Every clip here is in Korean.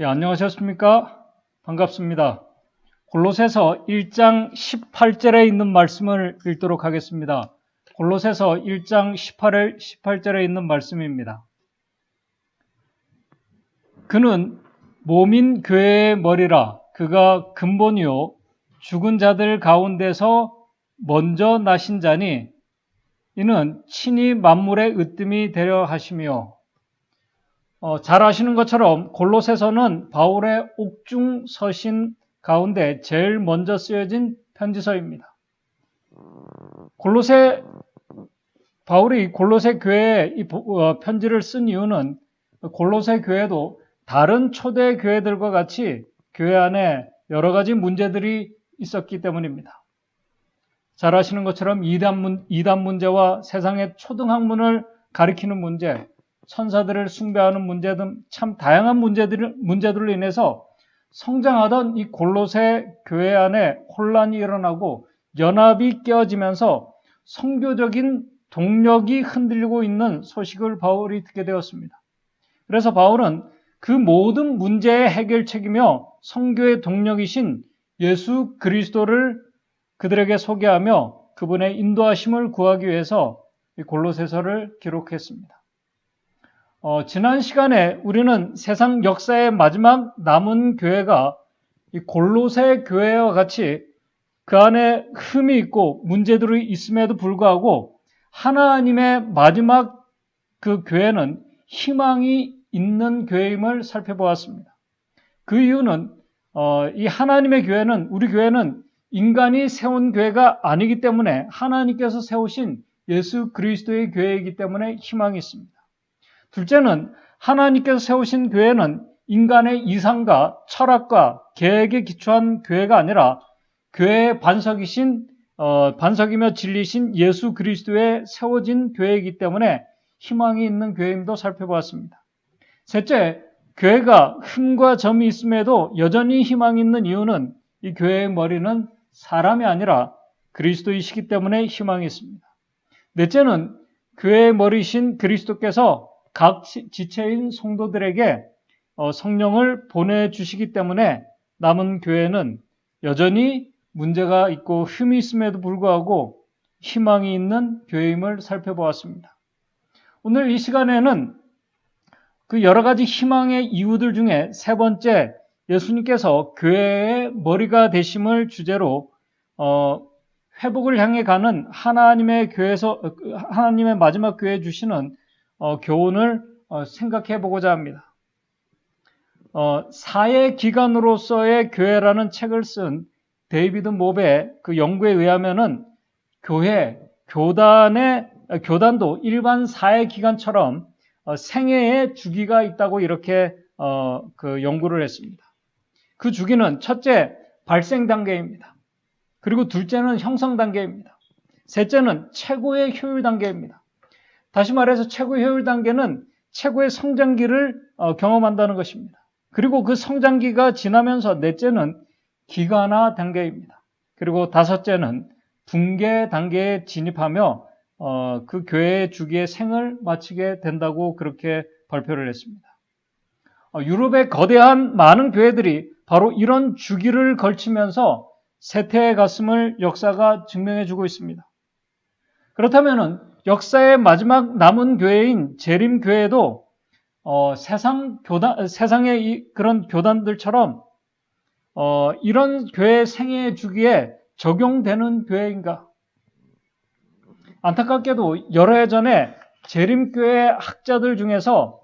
예, 안녕하셨습니까? 반갑습니다. 골로새서 1장 18절에 있는 말씀을 읽도록 하겠습니다. 골로새서 1장 18절에 있는 말씀입니다. 그는 몸인 교회의 머리라. 그가 근본이요 죽은 자들 가운데서 먼저 나신 자니 이는 친히 만물의 으뜸이 되려 하시며, 잘 아시는 것처럼 골로새서는 바울의 옥중 서신 가운데 제일 먼저 쓰여진 편지서입니다. 바울이 골로새 교회에 이 편지를 쓴 이유는 골로새 교회도 다른 초대 교회들과 같이 교회 안에 여러 가지 문제들이 있었기 때문입니다. 잘 아시는 것처럼 이단 문제와 세상의 초등학문을 가리키는 문제, 천사들을 숭배하는 문제 등 참 다양한 문제들로 인해서 성장하던 이 골로새 교회 안에 혼란이 일어나고 연합이 깨어지면서 선교적인 동력이 흔들리고 있는 소식을 바울이 듣게 되었습니다. 그래서 바울은 그 모든 문제의 해결책이며 선교의 동력이신 예수 그리스도를 그들에게 소개하며 그분의 인도하심을 구하기 위해서 이 골로새서를 기록했습니다. 지난 시간에 우리는 세상 역사의 마지막 남은 교회가 이 골로새 교회와 같이 그 안에 흠이 있고 문제들이 있음에도 불구하고 하나님의 마지막 그 교회는 희망이 있는 교회임을 살펴보았습니다. 그 이유는 이 하나님의 교회는, 우리 교회는 인간이 세운 교회가 아니기 때문에 하나님께서 세우신 예수 그리스도의 교회이기 때문에 희망이 있습니다. 둘째는 하나님께서 세우신 교회는 인간의 이상과 철학과 계획에 기초한 교회가 아니라 교회의 반석이며 진리신 예수 그리스도에 세워진 교회이기 때문에 희망이 있는 교회임도 살펴보았습니다. 셋째, 교회가 흠과 점이 있음에도 여전히 희망이 있는 이유는 이 교회의 머리는 사람이 아니라 그리스도이시기 때문에 희망이 있습니다. 넷째는 교회의 머리신 그리스도께서 각 지체인 성도들에게 성령을 보내주시기 때문에 남은 교회는 여전히 문제가 있고 흠이 있음에도 불구하고 희망이 있는 교회임을 살펴보았습니다. 오늘 이 시간에는 그 여러 가지 희망의 이유들 중에 세 번째, 예수님께서 교회의 머리가 되심을 주제로 회복을 향해 가는 하나님의 마지막 교회에 주시는 교훈을 생각해 보고자 합니다. 사회 기관으로서의 교회라는 책을 쓴 데이비드 몹의 그 연구에 의하면은 교단도 일반 사회 기관처럼 생애의 주기가 있다고 이렇게 그 연구를 했습니다. 그 주기는 첫째, 발생 단계입니다. 그리고 둘째는 형성 단계입니다. 셋째는 최고의 효율 단계입니다. 다시 말해서 최고의 효율 단계는 최고의 성장기를 경험한다는 것입니다. 그리고 그 성장기가 지나면서 넷째는 기관화 단계입니다. 그리고 다섯째는 붕괴 단계에 진입하며 그 교회의 주기의 생을 마치게 된다고 그렇게 발표를 했습니다. 유럽의 거대한 많은 교회들이 바로 이런 주기를 걸치면서 쇠퇴해 갔음을 역사가 증명해주고 있습니다. 그렇다면은 역사의 마지막 남은 교회인 재림교회도 세상의 그런 교단들처럼 이런 교회 생애 주기에 적용되는 교회인가? 안타깝게도 여러 해 전에 재림교회 학자들 중에서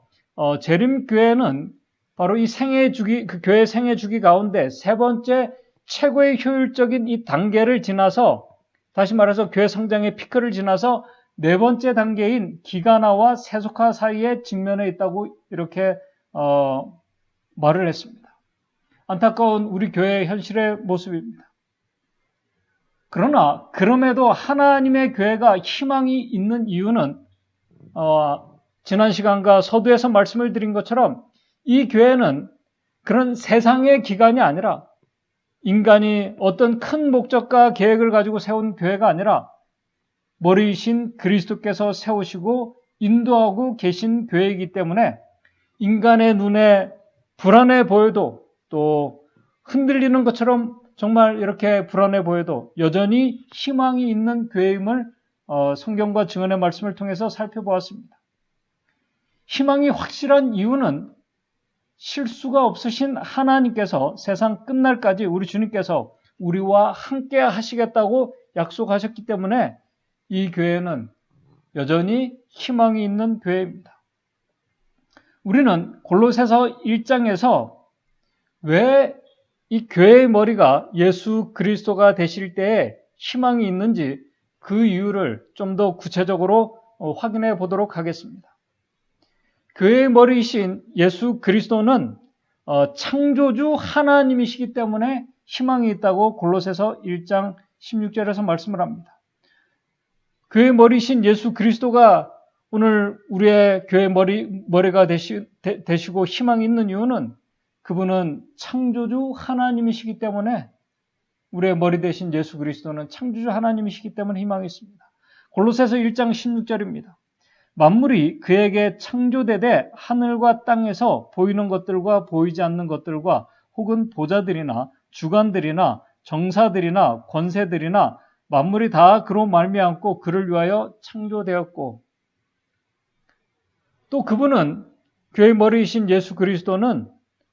재림교회는 바로 이 생애 주기, 그 교회 생애 주기 가운데 세 번째 최고의 효율적인 이 단계를 지나서, 다시 말해서 교회 성장의 피크를 지나서 네 번째 단계인 기관화와 세속화 사이에 직면해 있다고 이렇게 말을 했습니다. 안타까운 우리 교회의 현실의 모습입니다. 그러나 그럼에도 하나님의 교회가 희망이 있는 이유는 지난 시간과 서두에서 말씀을 드린 것처럼 이 교회는 그런 세상의 기관이 아니라 인간이 어떤 큰 목적과 계획을 가지고 세운 교회가 아니라 머리이신 그리스도께서 세우시고 인도하고 계신 교회이기 때문에 인간의 눈에 불안해 보여도 또 흔들리는 것처럼 정말 이렇게 불안해 보여도 여전히 희망이 있는 교회임을 성경과 증언의 말씀을 통해서 살펴보았습니다. 희망이 확실한 이유는 실수가 없으신 하나님께서 세상 끝날까지 우리 주님께서 우리와 함께 하시겠다고 약속하셨기 때문에 이 교회는 여전히 희망이 있는 교회입니다. 우리는 골로새서 1장에서 왜 이 교회의 머리가 예수 그리스도가 되실 때에 희망이 있는지 그 이유를 좀 더 구체적으로 확인해 보도록 하겠습니다. 교회의 머리이신 예수 그리스도는 창조주 하나님이시기 때문에 희망이 있다고 골로새서 1장 16절에서 말씀을 합니다. 교회의 머리이신 예수 그리스도가 오늘 우리의 교회 머리가 되시고 희망이 있는 이유는 그분은 창조주 하나님이시기 때문에 우리의 머리 되신 예수 그리스도는 창조주 하나님이시기 때문에 희망이 있습니다. 골로새서 1장 16절입니다. 만물이 그에게 창조되되 하늘과 땅에서 보이는 것들과 보이지 않는 것들과 혹은 보좌들이나 주관들이나 정사들이나 권세들이나 만물이 다 그로 말미암고 그를 위하여 창조되었고, 또 그분은 교회의 머리이신 예수 그리스도는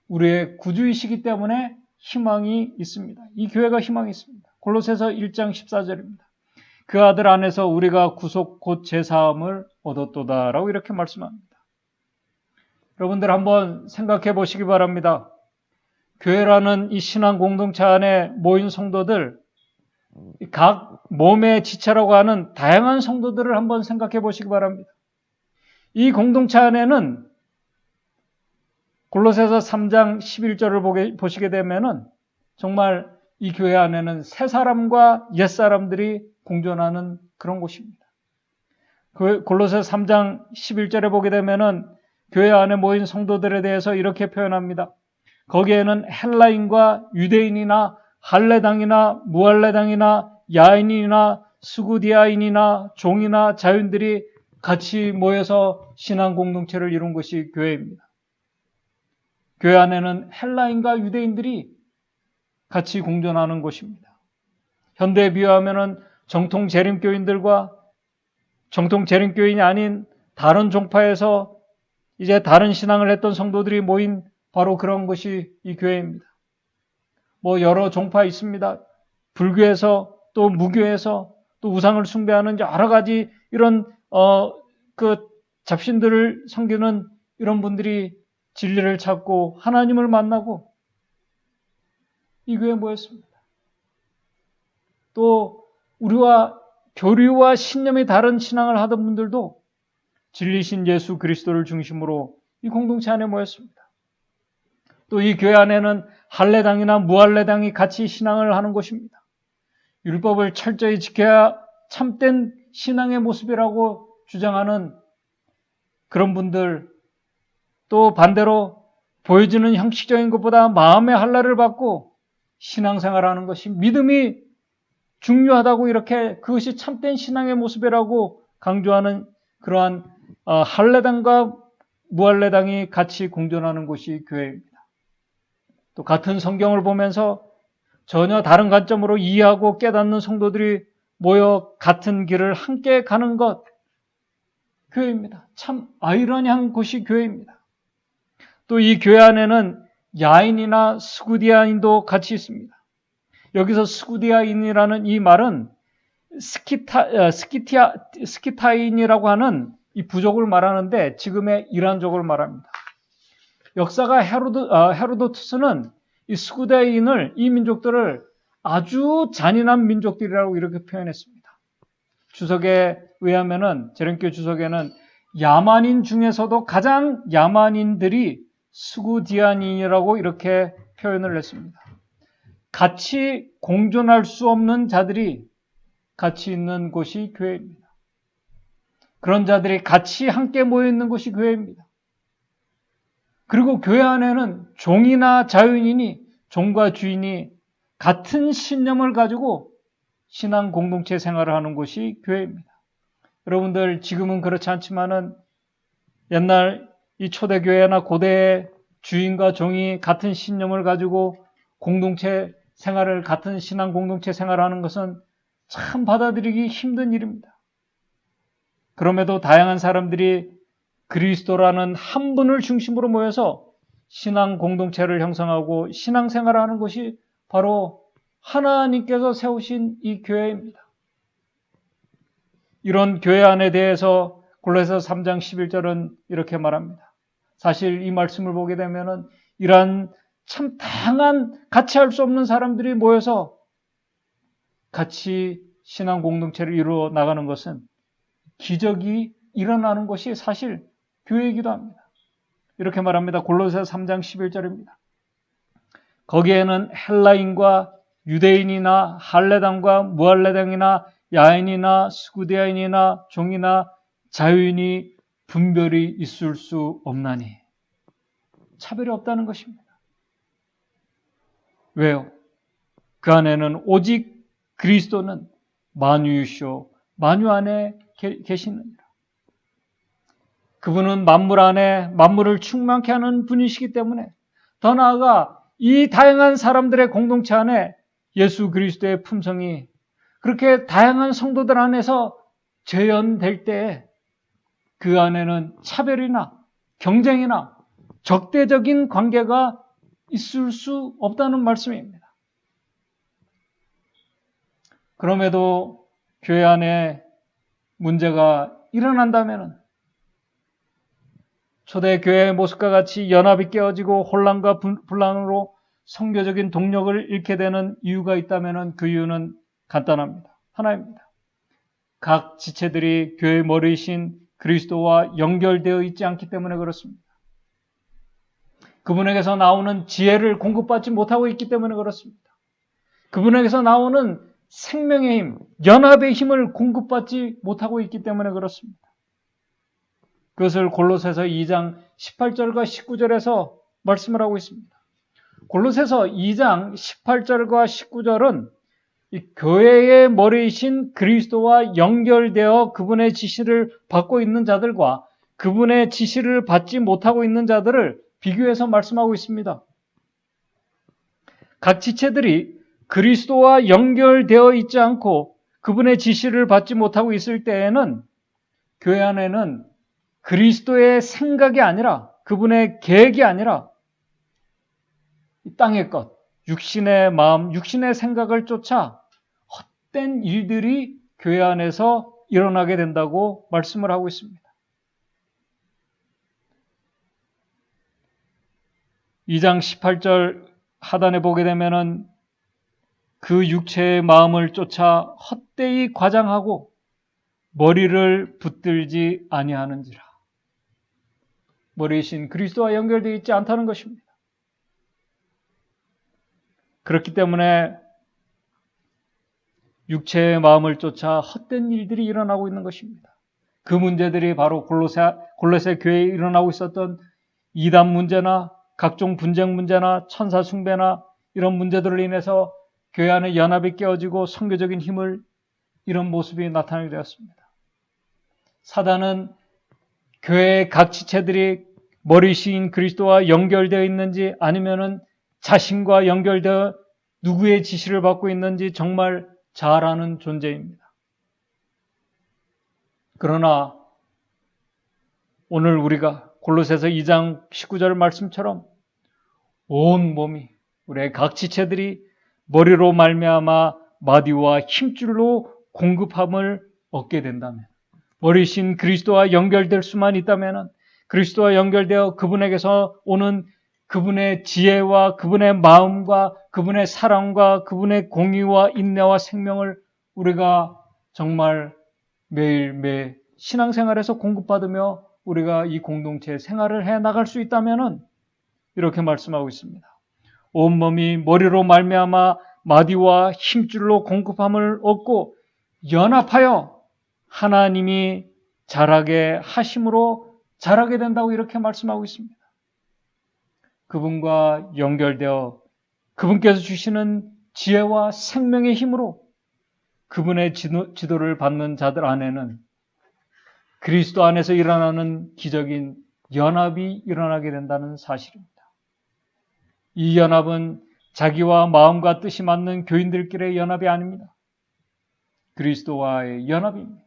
우리의 구주이시기 때문에 희망이 있습니다. 이 교회가 희망이 있습니다. 골로새서 1장 14절입니다. 그 아들 안에서 우리가 구속 곧 제사함을 얻었도다라고 이렇게 말씀합니다. 여러분들 한번 생각해 보시기 바랍니다. 교회라는 이 신앙 공동체 안에 모인 성도들, 각 몸의 지체라고 하는 다양한 성도들을 한번 생각해 보시기 바랍니다. 이 공동체 안에는 골로새서 3장 11절을 보시게 되면은 정말 이 교회 안에는 새 사람과 옛 사람들이 공존하는 그런 곳입니다. 골로새서 3장 11절에 보게 되면은 교회 안에 모인 성도들에 대해서 이렇게 표현합니다. 거기에는 헬라인과 유대인이나 할례당이나 무할례당이나 야인이나 스구디아인이나 종이나 자유인들이 같이 모여서 신앙 공동체를 이룬 것이 교회입니다. 교회 안에는 헬라인과 유대인들이 같이 공존하는 곳입니다. 현대에 비유하면은 정통 재림교인들과 정통 재림교인이 아닌 다른 종파에서 이제 다른 신앙을 했던 성도들이 모인 바로 그런 것이 이 교회입니다. 여러 종파 있습니다. 불교에서 또 무교에서 또 우상을 숭배하는 여러 가지 이런 그 잡신들을 섬기는 이런 분들이 진리를 찾고 하나님을 만나고 이 교회에 모였습니다. 또 우리와 교류와 신념이 다른 신앙을 하던 분들도 진리신 예수 그리스도를 중심으로 이 공동체 안에 모였습니다. 또 이 교회 안에는 할례당이나 무할례당이 같이 신앙을 하는 곳입니다. 율법을 철저히 지켜야 참된 신앙의 모습이라고 주장하는 그런 분들, 또 반대로 보여지는 형식적인 것보다 마음의 할례를 받고 신앙생활하는 것이 믿음이 중요하다고 이렇게 그것이 참된 신앙의 모습이라고 강조하는 그러한 할례당과 무할례당이 같이 공존하는 곳이 교회입니다. 또 같은 성경을 보면서 전혀 다른 관점으로 이해하고 깨닫는 성도들이 모여 같은 길을 함께 가는 것, 교회입니다. 참 아이러니한 곳이 교회입니다. 또 이 교회 안에는 야인이나 스구디아인도 같이 있습니다. 여기서 스구디아인이라는 이 말은 스키타인이라고 하는 이 부족을 말하는데 지금의 이란족을 말합니다. 역사가 헤로도투스는 이 스구디아인을, 이 민족들을 아주 잔인한 민족들이라고 이렇게 표현했습니다. 주석에 의하면은, 재림교 주석에는 야만인 중에서도 가장 야만인들이 스구디아인이라고 이렇게 표현을 했습니다. 같이 공존할 수 없는 자들이 같이 있는 곳이 교회입니다. 그런 자들이 같이 함께 모여 있는 곳이 교회입니다. 그리고 교회 안에는 종이나 자유인이, 종과 주인이 같은 신념을 가지고 신앙 공동체 생활을 하는 곳이 교회입니다. 여러분들 지금은 그렇지 않지만은 옛날 이 초대교회나 고대의 주인과 종이 같은 신념을 가지고 공동체 생활을, 같은 신앙 공동체 생활하는 것은 참 받아들이기 힘든 일입니다. 그럼에도 다양한 사람들이 그리스도라는 한 분을 중심으로 모여서 신앙 공동체를 형성하고 신앙 생활을 하는 것이 바로 하나님께서 세우신 이 교회입니다. 이런 교회 안에 대해서 골로새서 3장 11절은 이렇게 말합니다. 사실 이 말씀을 보게 되면은 이러한 참 다양한 같이 할 수 없는 사람들이 모여서 같이 신앙 공동체를 이루어 나가는 것은 기적이 일어나는 것이 사실 교회이기도 합니다. 이렇게 말합니다. 골로새서 3장 11절입니다. 거기에는 헬라인과 유대인이나 할레당과 무할레당이나 야인이나 스구디아인이나 종이나 자유인이 분별이 있을 수 없나니. 차별이 없다는 것입니다. 왜요? 그 안에는 오직 그리스도는 만유이시오, 만유 안에 계시느니라. 그분은 만물 안에 만물을 충만케 하는 분이시기 때문에, 더 나아가 이 다양한 사람들의 공동체 안에 예수 그리스도의 품성이 그렇게 다양한 성도들 안에서 재현될 때 그 안에는 차별이나 경쟁이나 적대적인 관계가 있을 수 없다는 말씀입니다. 그럼에도 교회 안에 문제가 일어난다면 초대교회의 모습과 같이 연합이 깨어지고 혼란과 분란으로 선교적인 동력을 잃게 되는 이유가 있다면 그 이유는 간단합니다. 하나입니다. 각 지체들이 교회의 머리이신 그리스도와 연결되어 있지 않기 때문에 그렇습니다. 그분에게서 나오는 지혜를 공급받지 못하고 있기 때문에 그렇습니다. 그분에게서 나오는 생명의 힘, 연합의 힘을 공급받지 못하고 있기 때문에 그렇습니다. 그것을 골로새서 2장 18절과 19절에서 말씀을 하고 있습니다. 골로새서 2장 18절과 19절은 이 교회의 머리이신 그리스도와 연결되어 그분의 지시를 받고 있는 자들과 그분의 지시를 받지 못하고 있는 자들을 비교해서 말씀하고 있습니다. 각 지체들이 그리스도와 연결되어 있지 않고 그분의 지시를 받지 못하고 있을 때에는 교회 안에는 그리스도의 생각이 아니라, 그분의 계획이 아니라 이 땅의 것, 육신의 마음, 육신의 생각을 쫓아 헛된 일들이 교회 안에서 일어나게 된다고 말씀을 하고 있습니다. 2장 18절 하단에 보게 되면은 그 육체의 마음을 쫓아 헛되이 과장하고 머리를 붙들지 아니하는지라. 머리이신 그리스도와 연결되어 있지 않다는 것입니다. 그렇기 때문에 육체의 마음을 쫓아 헛된 일들이 일어나고 있는 것입니다. 그 문제들이 바로 골로새 교회에 일어나고 있었던 이단 문제나 각종 분쟁 문제나 천사 숭배나 이런 문제들로 인해서 교회 안에 연합이 깨어지고 선교적인 힘을 이런 모습이 나타나게 되었습니다. 사단은 교회의 각 지체들이 머리신 그리스도와 연결되어 있는지 아니면은 자신과 연결되어 누구의 지시를 받고 있는지 정말 잘 아는 존재입니다. 그러나 오늘 우리가 골로새서 2장 19절 말씀처럼 온 몸이, 우리의 각 지체들이 머리로 말미암아 마디와 힘줄로 공급함을 얻게 된다면, 머리신 그리스도와 연결될 수만 있다면, 그리스도와 연결되어 그분에게서 오는 그분의 지혜와 그분의 마음과 그분의 사랑과 그분의 공의와 인내와 생명을 우리가 정말 매일매일 신앙생활에서 공급받으며 우리가 이 공동체 생활을 해나갈 수 있다면 이렇게 말씀하고 있습니다. 온몸이 머리로 말미암아 마디와 힘줄로 공급함을 얻고 연합하여 하나님이 자라게 하심으로 자라게 된다고 이렇게 말씀하고 있습니다. 그분과 연결되어 그분께서 주시는 지혜와 생명의 힘으로 그분의 지도를 받는 자들 안에는 그리스도 안에서 일어나는 기적인 연합이 일어나게 된다는 사실입니다. 이 연합은 자기와 마음과 뜻이 맞는 교인들끼리의 연합이 아닙니다. 그리스도와의 연합입니다.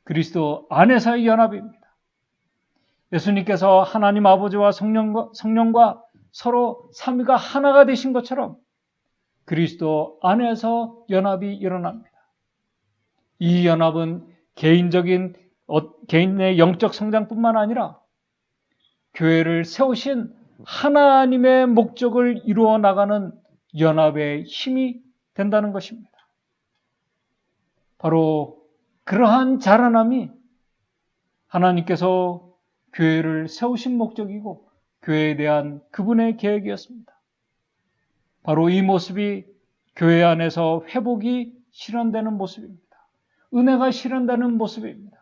그리스도 안에서의 연합입니다. 예수님께서 하나님 아버지와 성령과 서로 삼위가 하나가 되신 것처럼 그리스도 안에서 연합이 일어납니다. 이 연합은 개인의 영적 성장뿐만 아니라 교회를 세우신 하나님의 목적을 이루어 나가는 연합의 힘이 된다는 것입니다. 바로 그러한 자라남이 하나님께서 교회를 세우신 목적이고 교회에 대한 그분의 계획이었습니다. 바로 이 모습이 교회 안에서 회복이 실현되는 모습입니다. 은혜가 실현되는 모습입니다.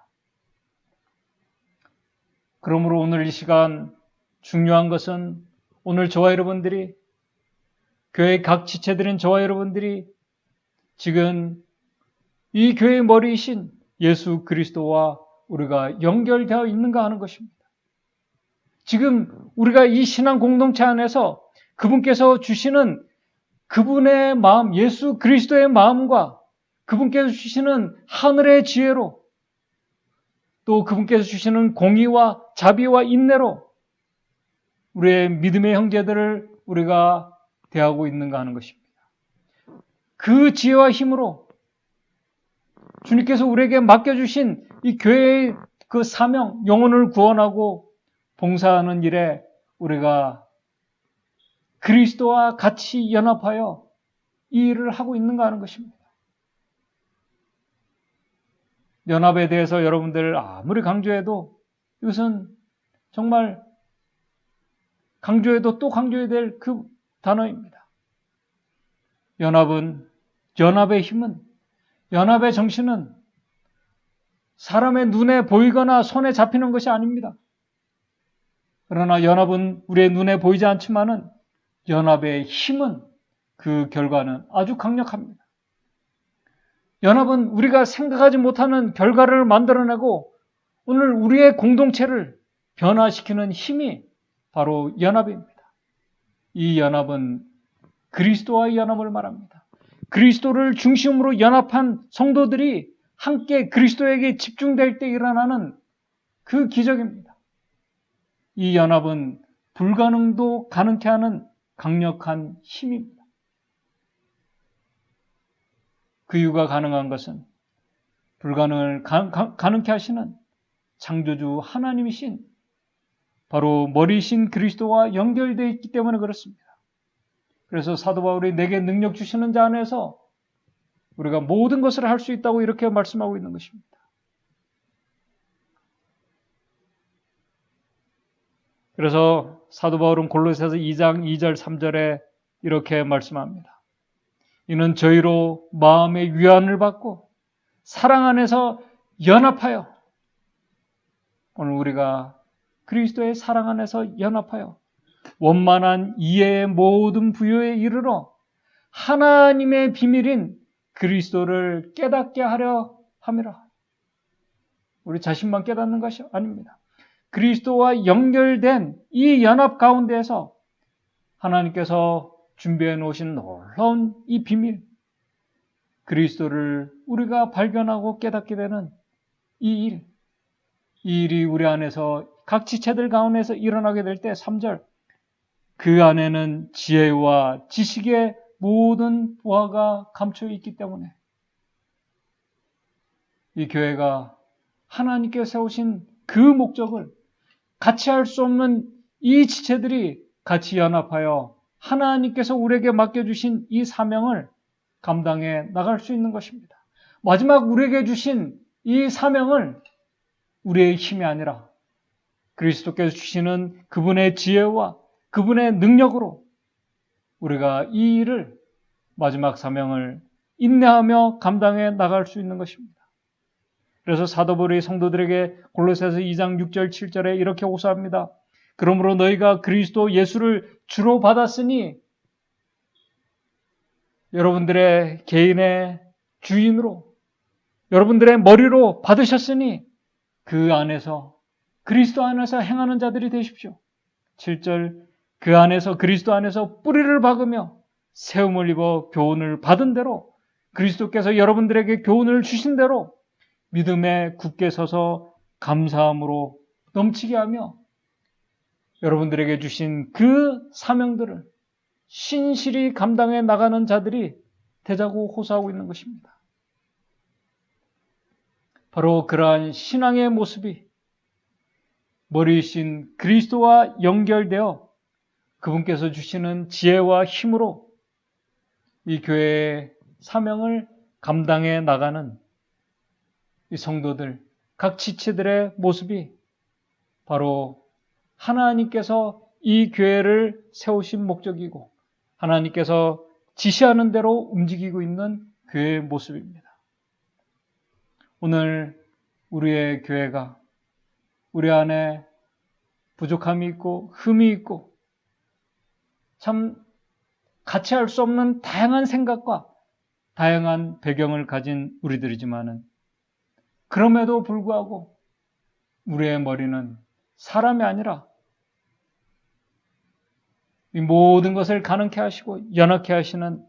그러므로 오늘 이 시간 중요한 것은 오늘 저와 여러분들이 교회 각 지체들인 저와 여러분들이 지금 이 교회의 머리이신 예수 그리스도와 우리가 연결되어 있는가 하는 것입니다. 지금 우리가 이 신앙 공동체 안에서 그분께서 주시는 그분의 마음, 예수 그리스도의 마음과 그분께서 주시는 하늘의 지혜로 또 그분께서 주시는 공의와 자비와 인내로 우리의 믿음의 형제들을 우리가 대하고 있는가 하는 것입니다. 그 지혜와 힘으로 주님께서 우리에게 맡겨주신 이 교회의 그 사명, 영혼을 구원하고 봉사하는 일에 우리가 그리스도와 같이 연합하여 이 일을 하고 있는가 하는 것입니다. 연합에 대해서 여러분들 아무리 강조해도 이것은 정말 강조해도 또 강조해야 될 그 단어입니다. 연합의 힘은, 연합의 정신은 사람의 눈에 보이거나 손에 잡히는 것이 아닙니다. 그러나 연합은 우리의 눈에 보이지 않지만은 연합의 힘은 그 결과는 아주 강력합니다. 연합은 우리가 생각하지 못하는 결과를 만들어내고 오늘 우리의 공동체를 변화시키는 힘이 바로 연합입니다. 이 연합은 그리스도와의 연합을 말합니다. 그리스도를 중심으로 연합한 성도들이 함께 그리스도에게 집중될 때 일어나는 그 기적입니다. 이 연합은 불가능도 가능케 하는 강력한 힘입니다. 그 이유가 가능한 것은 불가능을 가능케 하시는 창조주 하나님이신 바로 머리신 그리스도와 연결되어 있기 때문에 그렇습니다. 그래서 사도 바울이 내게 능력 주시는 자 안에서 우리가 모든 것을 할 수 있다고 이렇게 말씀하고 있는 것입니다. 그래서 사도 바울은 골로새서 2장 2절 3절에 이렇게 말씀합니다. 이는 저희로 마음의 위안을 받고 사랑 안에서 연합하여 오늘 우리가 그리스도의 사랑 안에서 연합하여 원만한 이해의 모든 부요에 이르러 하나님의 비밀인 그리스도를 깨닫게 하려 함이라. 우리 자신만 깨닫는 것이 아닙니다. 그리스도와 연결된 이 연합 가운데에서 하나님께서 준비해 놓으신 놀라운 이 비밀, 그리스도를 우리가 발견하고 깨닫게 되는 이 일이 우리 안에서 각 지체들 가운데서 일어나게 될 때 3절, 그 안에는 지혜와 지식의 모든 보화가 감춰 있기 때문에 이 교회가 하나님께 세우신 그 목적을 같이 할 수 없는 이 지체들이 같이 연합하여 하나님께서 우리에게 맡겨주신 이 사명을 감당해 나갈 수 있는 것입니다. 마지막 우리에게 주신 이 사명을 우리의 힘이 아니라 그리스도께서 주시는 그분의 지혜와 그분의 능력으로 우리가 이 일을 마지막 사명을 인내하며 감당해 나갈 수 있는 것입니다. 그래서 사도 바울이 성도들에게 골로새서 2장 6절 7절에 이렇게 호소합니다. 그러므로 너희가 그리스도 예수를 주로 받았으니 여러분들의 개인의 주인으로 여러분들의 머리로 받으셨으니 그 안에서 그리스도 안에서 행하는 자들이 되십시오. 7절 그 안에서 그리스도 안에서 뿌리를 박으며 세움을 입어 교훈을 받은 대로 그리스도께서 여러분들에게 교훈을 주신 대로 믿음에 굳게 서서 감사함으로 넘치게 하며 여러분들에게 주신 그 사명들을 신실히 감당해 나가는 자들이 되자고 호소하고 있는 것입니다. 바로 그러한 신앙의 모습이 머리이신 그리스도와 연결되어 그분께서 주시는 지혜와 힘으로 이 교회의 사명을 감당해 나가는 이 성도들, 각 지체들의 모습이 바로 하나님께서 이 교회를 세우신 목적이고 하나님께서 지시하는 대로 움직이고 있는 교회의 모습입니다. 오늘 우리의 교회가 우리 안에 부족함이 있고 흠이 있고 참 같이 할 수 없는 다양한 생각과 다양한 배경을 가진 우리들이지만은 그럼에도 불구하고 우리의 머리는 사람이 아니라 이 모든 것을 가능케 하시고 연합케 하시는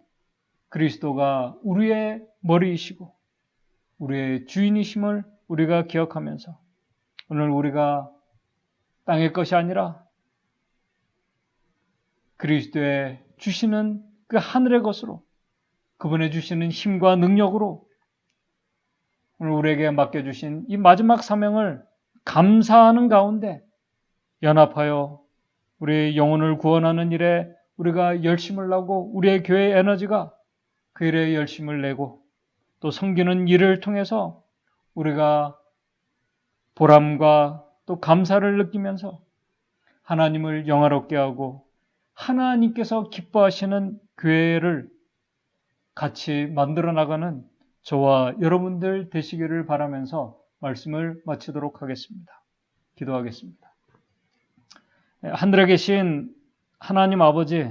그리스도가 우리의 머리이시고 우리의 주인이심을 우리가 기억하면서 오늘 우리가 땅의 것이 아니라 그리스도의 주시는 그 하늘의 것으로 그분의 주시는 힘과 능력으로 오늘 우리에게 맡겨주신 이 마지막 사명을 감사하는 가운데 연합하여 우리의 영혼을 구원하는 일에 우리가 열심을 내고 우리의 교회의 에너지가 그 일에 열심을 내고 또 섬기는 일을 통해서 우리가 보람과 또 감사를 느끼면서 하나님을 영화롭게 하고 하나님께서 기뻐하시는 교회를 같이 만들어 나가는 저와 여러분들 되시기를 바라면서 말씀을 마치도록 하겠습니다. 기도하겠습니다. 하늘에 계신 하나님 아버지,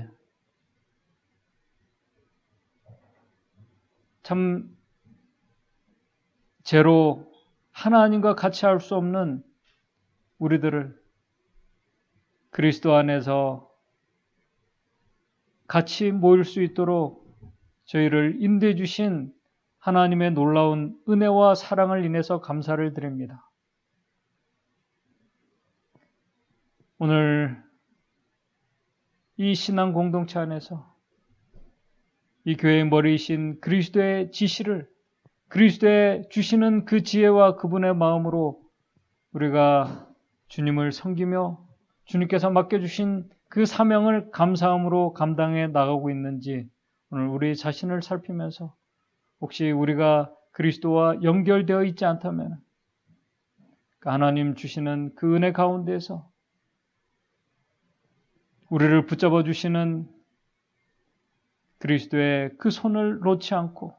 참 제로 하나님과 같이 할 수 없는 우리들을 그리스도 안에서 같이 모일 수 있도록 저희를 인도해 주신 하나님의 놀라운 은혜와 사랑을 인해서 감사를 드립니다. 오늘 이 신앙 공동체 안에서 이 교회의 머리이신 그리스도의 지시를 그리스도의 주시는 그 지혜와 그분의 마음으로 우리가 주님을 섬기며 주님께서 맡겨주신 그 사명을 감사함으로 감당해 나가고 있는지 오늘 우리 자신을 살피면서 혹시 우리가 그리스도와 연결되어 있지 않다면 하나님 주시는 그 은혜 가운데에서 우리를 붙잡아 주시는 그리스도의 그 손을 놓지 않고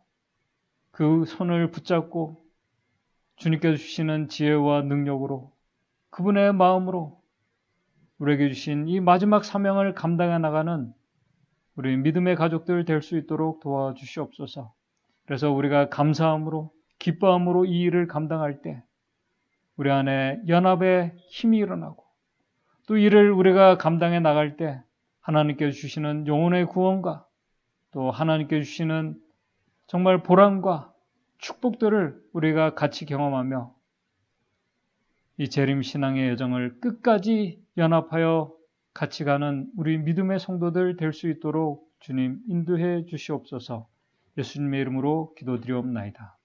그 손을 붙잡고 주님께서 주시는 지혜와 능력으로 그분의 마음으로 우리에게 주신 이 마지막 사명을 감당해 나가는 우리 믿음의 가족들 될 수 있도록 도와주시옵소서. 그래서 우리가 감사함으로 기뻐함으로 이 일을 감당할 때 우리 안에 연합의 힘이 일어나고 또 이를 우리가 감당해 나갈 때 하나님께서 주시는 영혼의 구원과 또 하나님께서 주시는 정말 보람과 축복들을 우리가 같이 경험하며 이 재림신앙의 여정을 끝까지 연합하여 같이 가는 우리 믿음의 성도들 될 수 있도록 주님 인도해 주시옵소서. 예수님의 이름으로 기도드리옵나이다.